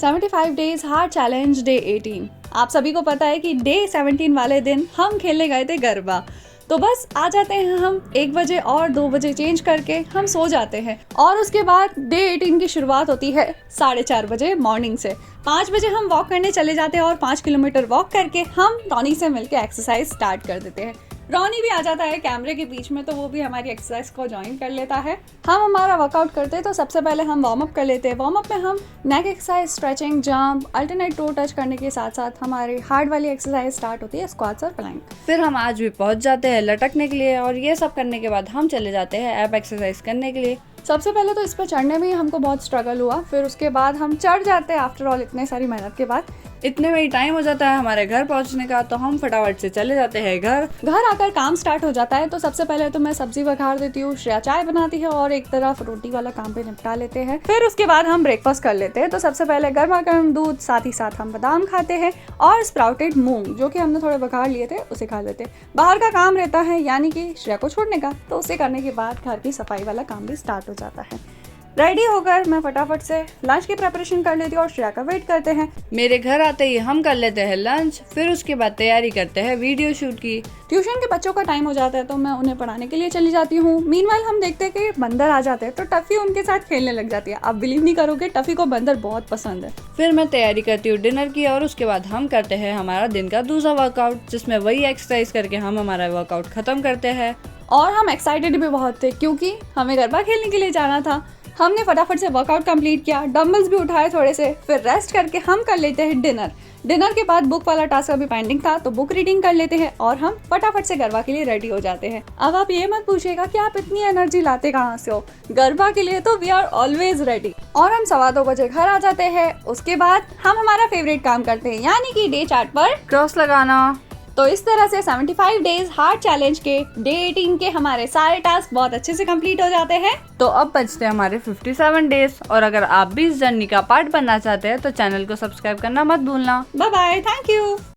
75 days hard challenge day 18। आप सभी को पता है कि डे 17 वाले दिन हम खेलने गए थे गरबा। तो बस आ जाते हैं हम 1 बजे और 2 बजे चेंज करके हम सो जाते हैं और उसके बाद डे 18 की शुरुआत होती है 4:30 बजे मॉर्निंग से। 5 बजे हम वॉक करने चले जाते हैं और 5 किलोमीटर वॉक करके हम टॉनी से मिलके एक्सरसाइज स्टार्ट कर देते हैं। रॉनी भी आ जाता है कैमरे के बीच में, तो वो भी हमारी एक्सरसाइज को ज्वाइन कर लेता है। हम हमारा वर्कआउट करते हैं तो सबसे पहले हम वार्म अप कर लेते हैं। वार्म अप में हम neck exercise, stretching, jump, alternate toe touch करने के साथ साथ हमारी हार्ड वाली एक्सरसाइज स्टार्ट होती है, स्क्वाट्स और प्लैंक। फिर हम आज भी पहुंच जाते हैं लटकने के लिए और ये सब करने के बाद हम चले जाते हैं एब एक्सरसाइज करने के लिए। सबसे पहले तो इस पर चढ़ने में ही हमको बहुत स्ट्रगल हुआ, फिर उसके बाद हम चढ़ जाते हैं। आफ्टर ऑल इतने सारी मेहनत के बाद इतने में ही टाइम हो जाता है हमारे घर पहुंचने का, तो हम फटाफट से चले जाते हैं घर आकर काम स्टार्ट हो जाता है। तो सबसे पहले तो मैं सब्जी बघार देती हूँ, श्रेया चाय बनाती है और एक तरफ रोटी वाला काम पे निपटा लेते हैं। फिर उसके बाद हम ब्रेकफास्ट कर लेते हैं। तो सबसे पहले गर्मा गर्म दूध, साथ ही साथ हम बादाम खाते हैं और स्प्राउटेड मूंग जो कि हमने थोड़े बघार लिए थे उसे खा लेते हैं। बाहर का काम रहता है यानी कि श्रेया को छोड़ने का, तो उसे करने के बाद घर की सफाई वाला काम भी स्टार्ट हो जाता है। रेडी होकर मैं फटाफट से लंच की प्रिपरेशन कर लेती हूँ और श्रेया का वेट करते हैं। मेरे घर आते ही हम कर लेते हैं लंच, फिर उसके बाद तैयारी करते हैं वीडियो शूट की। ट्यूशन के बच्चों का टाइम हो जाता है तो मैं उन्हें पढ़ाने के लिए चली जाती हूँ। मीनवाइल हम देखते हैं कि बंदर आ जाते हैं तो टफी उनके साथ खेलने लग जाती है। आप बिलीव नहीं करोगे, टफी को बंदर बहुत पसंद है। फिर मैं तैयारी करती हूँ डिनर की और उसके बाद हम करते हैं हमारा दिन का दूसरा वर्कआउट, जिसमें वही एक्सरसाइज करके हम हमारा वर्कआउट खत्म करते हैं। और हम एक्साइटेड भी बहुत थे क्योंकि हमें गरबा खेलने के लिए जाना था। हमने फटाफट से वर्कआउट कंप्लीट किया, डंबल्स भी उठाए थोड़े से, फिर रेस्ट करके हम कर लेते हैं डिनर के बाद बुक वाला टास्क अभी पेंडिंग था तो बुक रीडिंग कर लेते हैं और हम फटाफट से गरबा के लिए रेडी हो जाते हैं। अब आप ये मत पूछिएगा कि आप इतनी एनर्जी लाते कहाँ से हो, गरबा के लिए तो वी आर ऑलवेज रेडी। और हम 2:15 बजे घर आ जाते हैं। उसके बाद हम हमारा फेवरेट काम करते हैं यानी कि डे चार्ट पर क्रॉस लगाना। तो इस तरह से 75 डेज हार्ड चैलेंज के डे 18 के हमारे सारे टास्क बहुत अच्छे से कंप्लीट हो जाते हैं। तो अब बचते हैं हमारे 57 डेज। और अगर आप भी इस जर्नी का पार्ट बनना चाहते हैं तो चैनल को सब्सक्राइब करना मत भूलना। Bye bye, thank you.